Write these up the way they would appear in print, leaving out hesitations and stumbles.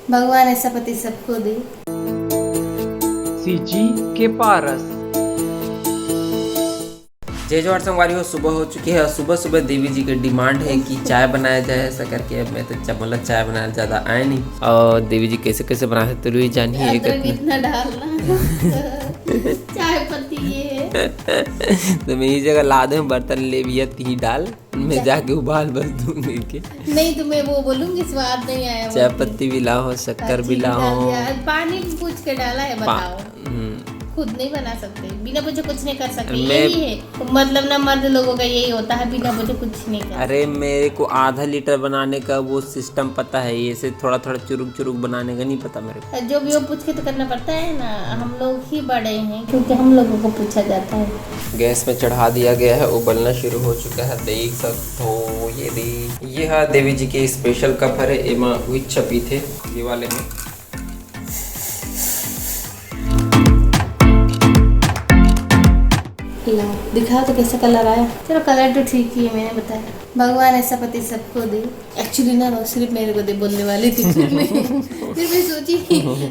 भगवान ऐसा पति सबको दे। सीजी के पारस। जय जवाहर संगवारी हो, सुबह हो चुकी है। सुबह सुबह देवी जी की डिमांड है कि चाय बनाया जाए, ऐसा करके। अब मैं तो मतलब चाय बनाने ज़्यादा आया नहीं, और देवी जी कैसे कैसे बनाते तो ही जानिए। इतना डालना चाय पत्ती ये तो मैं इस जगह ला दूँ, बर्तन ले भी ही डाल, मैं जाके उबाल बस दूंगी के। नहीं तो मैं वो बोलूंगी स्वाद नहीं आया। चाय पत्ती भी लाओ, शक्कर भी लाओ, पानी पूछ के डाला है, बताओ। खुद नहीं बना सकते, बिना पूछे कुछ नहीं कर सकते। यही है मतलब ना, मर्द लोगों का यही होता है, बिना पूछे कुछ नहीं कर। अरे मेरे को आधा लीटर बनाने का वो सिस्टम पता है, ये से थोड़ा थोड़ा चुरुक चुरुक बनाने का नहीं पता मेरे को। जो भी वो पूछ के तो करना पड़ता है ना, हम लोग ही बड़े हैं क्योंकि हम लोगों को पूछा जाता है। गैस में चढ़ा दिया गया है, उबलना शुरू हो चुका है, देख सकते हो। ये है देवी जी के स्पेशल कप है, एमा विच छपी थे ये वाले में। दिखा तो कैसा कलर आया। चलो कलर तो ठीक ही है, मैंने बताया। भगवान ऐसा पति सबको दे। एक्चुअली ना सिर्फ मेरे को दे बोलने वाली थी, फिर मैं सोची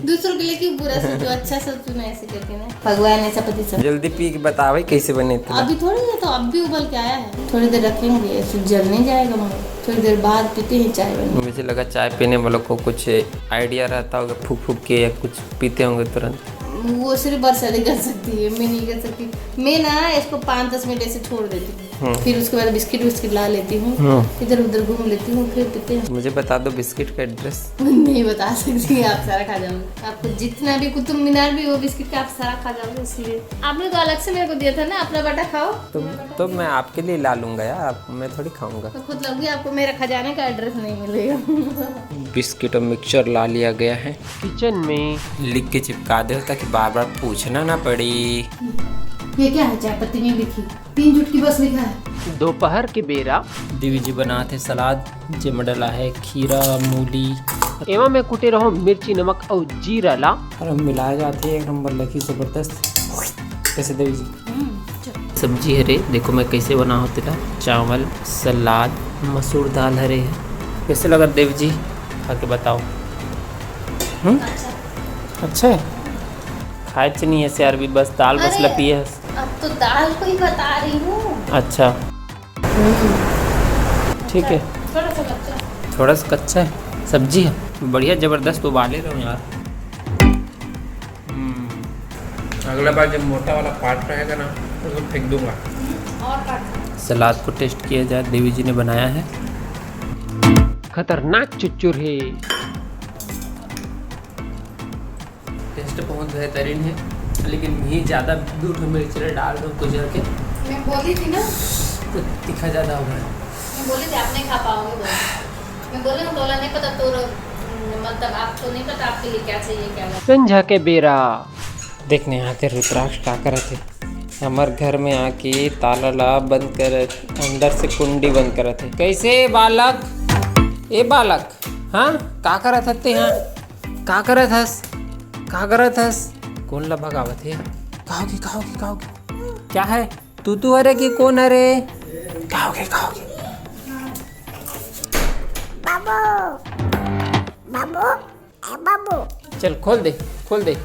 दूसरों के लिए क्यों बुरा सोचूं, अच्छा सोचूं ना, ऐसे करके ना। भगवान ऐसा पति सब। जल्दी पी के बता भाई कैसे बने थे। अभी थोड़ी है तो अब भी उबल के आया है, थोड़ी देर रखेंगे, जल नहीं जाएगा मगर थोड़ी देर बाद पीते हैं चाय बनी। मुझे लगा चाय पीने वालों को कुछ आइडिया रहता होगा, फूक फूक के या कुछ पीते होंगे तुरंत। वो सिर्फ बरसाती कर सकती है, मैं नहीं कर सकती। मैं ना इसको 5-10 मिनट ऐसे छोड़ देती हूँ, फिर उसके बाद बिस्किट ला लेती हूँ, इधर उधर घूम लेती हूँ, फिर पीते हैं। मुझे बता दो बिस्किट का एड्रेस। नहीं बता सकती, आप सारा खा जाओगे। आपको जितना भी कुतुब मीनार भी वो बिस्किट का आप सारा खा जाओगे, इसलिए आपने तो अलग से मेरे को दिया था ना, अपना बाटा खाओ। तो मैं आपके लिए ला लूंगा यार, मैं थोड़ी खाऊंगा। तो खुद लगूंगी, आपको मेरा खजाने का एड्रेस नहीं मिलेगा। बिस्किट और मिक्सचर ला लिया गया है, किचन में लिख के चिपका दो ताकि बार बार पूछना ना पड़े। ये क्या है? चाय पत्ती नहीं लिखी, 3 चुटकी बस लिखा है। दोपहर के बेरा देवी जी बनाते सलाद, जिसमें डला है खीरा, मूली, एवं में कुटे रहो मिर्ची, नमक और जीरा ला, और हम मिलाए जाते हैं। एक नंबर लगी जबरदस्त। कैसे देवी जी सब्जी हरे देखो मैं कैसे बना होते ला, चावल, सलाद, मसूर दाल हरे है। कैसे लगा देवी जी, खा के बताओ। अच्छा है, खाए नहीं है यार भी, बस दाल बस लपी है। अब तो दाल को ही बता रही हूँ। अच्छा ठीक है, थोड़ा सा कच्चा है, सब्जी है बढ़िया जबरदस्त, उबाले रहो यार। अगला बार जब मोटा वाला पार्ट रहेगा ना तो फेंक दूंगा। सलाद को टेस्ट किया जाए, देवी जी ने बनाया है। खतरनाक चुच्चुर है। टेस्ट बहुत बेहतरीन है, लेकिन घी ज़्यादा, 2 मिर्च डाल दो कुछ करके। मैं बोली थी ना तो तीखा ज़्यादा होगा। मैं बोली थी आप नहीं खा पाओगे, मैं बोले बोला नहीं पता तो मतलब आपको नहीं पता आपके लिए क्या चाहिए क्या नहीं। संझा के बेरा देखने आते रुद्राक्ष क्या करे थे, हमार घर में आके ताला ला बंद कर, अंदर से कुंडी बंद करे थे। कैसे बालक, ए बालक, हाँ का करत थे, हाँ का करत हस, का करत हस, कौन ला भगावत है? कहोगे क्या है, तू अरे कि कौन अरे, कहोगे बाबू चल खोल दे।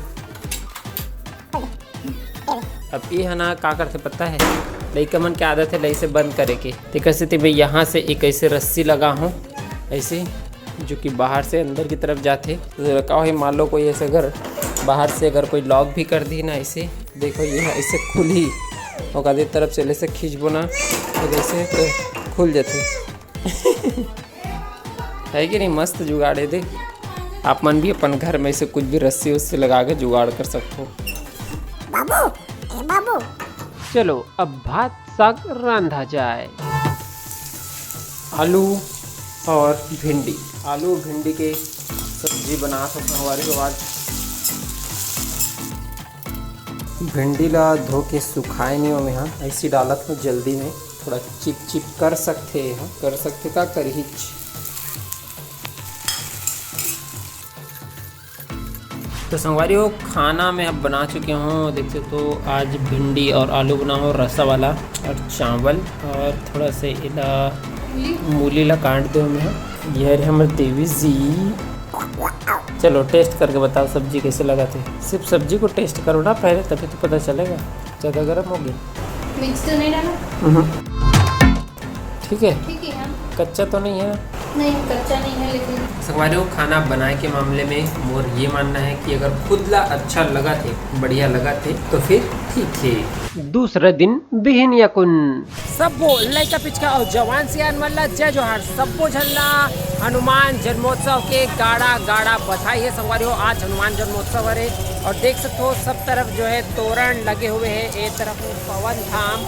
अब ये है ना का करते पता है, लइका मन की आदत है लई से बंद करे के। तो कैसे थे भाई, यहाँ से एक ऐसे रस्सी लगा हूँ ऐसे, जो कि बाहर से अंदर की तरफ जाते। तो रखा हो, मान लो कोई ऐसे अगर बाहर से अगर कोई लॉक भी कर दी ना, ऐसे देखो ये ऐसे खुली और आधी तरफ से ऐसे खींच बोना तो जैसे तो खुल जाते है कि नहीं। मस्त जुगाड़े दे, आप मन भी अपन घर में से कुछ भी रस्सी उससे लगा के जुगाड़ कर सकते हो। बाबू चलो अब भात साग रांधा जाए। आलू और भिंडी, आलू भिंडी के सब्जी बना सकते हमारे के बाद। भिंडी ला धो के सुखाए नहीं हो, मैं हाँ ऐसी डालत हूँ जल्दी में, थोड़ा चिप कर सकते हैं, कर सकते का कर ही। तो संगवारी हो, खाना मैं अब बना चुके हूँ, देख सकते हो। आज भिंडी और आलू बना हो रसा वाला, और चावल, और थोड़ा से इला मूली ला काट दो मैं। यह हमारे देवी जी चलो टेस्ट करके बताओ सब्जी कैसे लगा थे। सिर्फ सब्जी को टेस्ट करो ना पहले, तभी तो पता चलेगा। ज़्यादा गर्म हो गया। मिक्स तो नहीं डाला? ठीक है, ठीक है। हाँ, कच्चा तो नहीं है ना? नहीं कच्चा नहीं है, लेकिन संगवारी को खाना बनाए के मामले में मोर ये मानना है कि अगर खुदला अच्छा लगा थे, बढ़िया लगा थे, तो फिर ठीक है। दूसरे दिन बिहिन यकुन सबो लड़का पिचका और जवान सियान मल्ला जय जोहार। सबो झल्ला हनुमान जन्मोत्सव के गाड़ा गाड़ा बधाई है संगवारी हो। आज हनुमान जन्मोत्सव है और देख सकते हो सब तरफ जो है तोरण लगे हुए हैं। एक तरफ पवन धाम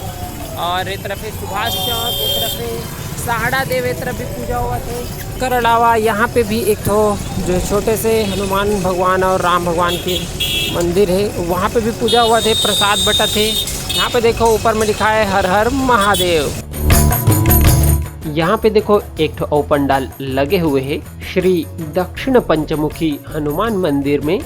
और एक तरफ है सुभाष चौक, एक तरफ है सहाड़ा देव, एक तरफ भी पूजा हुआ थे। कर अलावा यहाँ पे भी एक तो जो छोटे से हनुमान भगवान और राम भगवान के मंदिर है, वहाँ पे भी पूजा हुआ थे, प्रसाद बटा थे। यहाँ पे देखो ऊपर में लिखा है हर हर महादेव। यहाँ पे देखो एक ठो और पंडाल लगे हुए हैं श्री दक्षिण पंचमुखी हनुमान मंदिर में।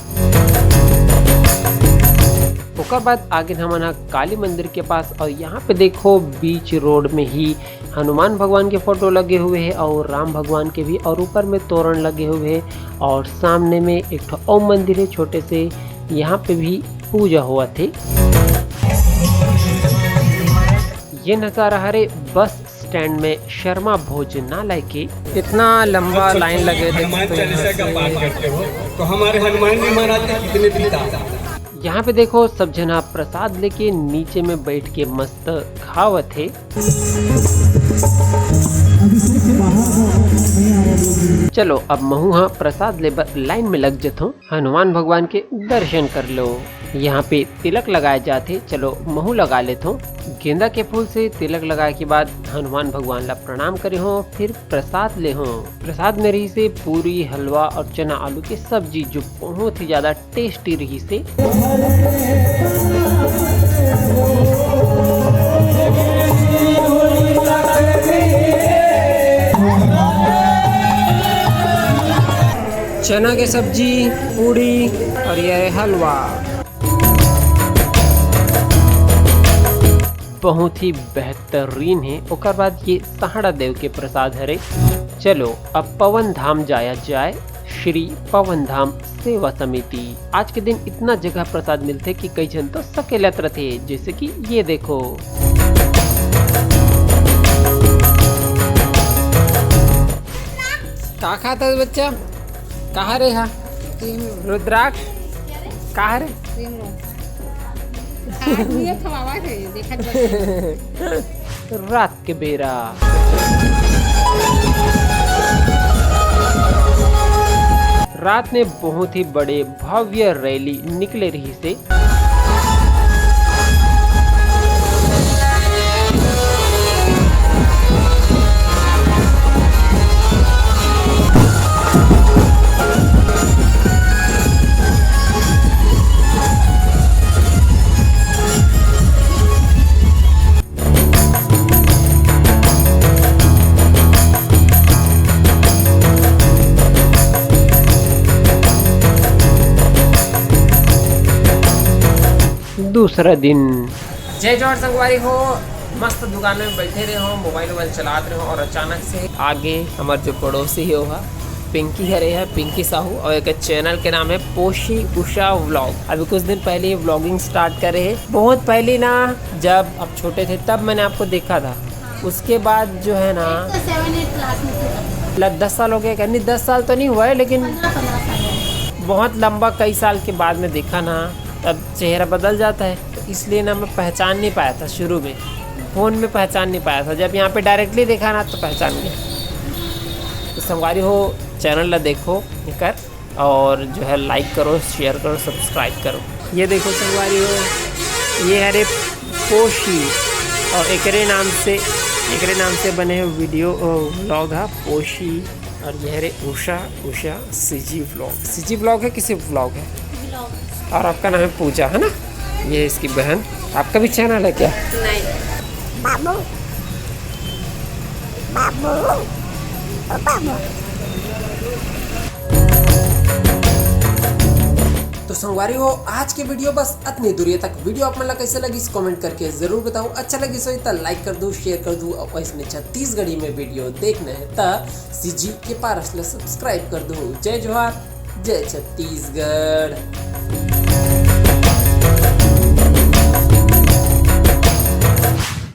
उसके बाद आगे हम काली मंदिर के पास, और यहाँ पे देखो बीच रोड में ही हनुमान भगवान के फोटो लगे हुए हैं और राम भगवान के भी, और ऊपर में तोरण लगे हुए हैं और सामने में एक ठो और मंदिर है छोटे से, यहाँ पे भी पूजा हुआ थे। ये नज़ारा है बस स्टैंड में शर्मा भोजनालय के। इतना लंबा लाइन लगे थे तो हमारे हनुमान जी महाराज के कितने पिता। यहाँ पे देखो सब जना प्रसाद लेके नीचे में बैठ के मस्त खावत है। चलो अब महू प्रसाद ले लाइन में लग जत हूँ, हनुमान भगवान के दर्शन कर लो। यहाँ पे तिलक लगाए जाते, चलो महू लगा लेता हूँ। गेंदा के फूल से तिलक लगाए के बाद हनुमान भगवान ला प्रणाम करे हो, फिर प्रसाद ले हो। प्रसाद में रही से पूरी, हलवा और चना आलू की सब्जी जो बहुत ही ज्यादा टेस्टी रही से। चना के सब्जी, पूड़ी और ये हलवा बहुत ही बेहतरीन है। उसके बाद ये सहाड़ा देव के प्रसाद हरे। चलो अब पवन धाम जाया जाए, श्री पवन धाम सेवा समिति। आज के दिन इतना जगह प्रसाद मिलते कि कई जन तो सकेलत रहते, जैसे कि ये देखो। का खाता है बच्चा? कहाँ रे? हाँ रुद्राक्ष कहाँ रे? रात के बेरा रात में बहुत ही बड़े भव्य रैली निकले रही से। दूसरा दिन जय जोहर संगवारी हो। मस्त दुकान में बैठे रहे हो, मोबाइल चलाते रहे हो और अचानक से आगे हमारे जो पड़ोसी है वो पिंकी हरे है, पिंकी साहू, और एक चैनल के नाम है पोशी उषा व्लॉग। अभी कुछ दिन पहले ये व्लॉगिंग स्टार्ट करे है। बहुत पहले ना, जब आप छोटे थे तब मैंने आपको देखा था। उसके बाद जो है ना 7-8 क्लास में 10 साल हो गए। कहनी 10 साल तो नहीं हुआ है, लेकिन बहुत लंबा कई साल के बाद में देखा ना, तब चेहरा बदल जाता है। तो इसलिए ना मैं पहचान नहीं पाया था, शुरू में फ़ोन में पहचान नहीं पाया था। जब यहाँ पे डायरेक्टली देखा ना तो पहचान गया। तो संगवारी हो, चैनल ला देखो कर, और जो है लाइक करो, शेयर करो, सब्सक्राइब करो। ये देखो संगवारी हो, ये हरे पोशी और एकरे नाम से बने हुए वीडियो व्लॉग है पोशी, और ये हरे उषा सीजी व्लॉग है, किसी व्लॉग है। और आपका नाम है पूजा, है ना? ये इसकी बहन। आपका भी चैनल है क्या? नहीं। बाबू बाबू बाबू। तो संगवारी हो, आज के वीडियो बस इतनी दूरी तक। वीडियो आप मतलब कैसे लगी कमेंट करके जरूर बताओ। अच्छा लगी सो तो लाइक कर दो, शेयर कर दो, और इसने छत्तीसगढ़ी में वीडियो देखना है तो सीजी के पारस सब्सक्राइब कर दो। जय जोहार। जय छत्तीसगढ़।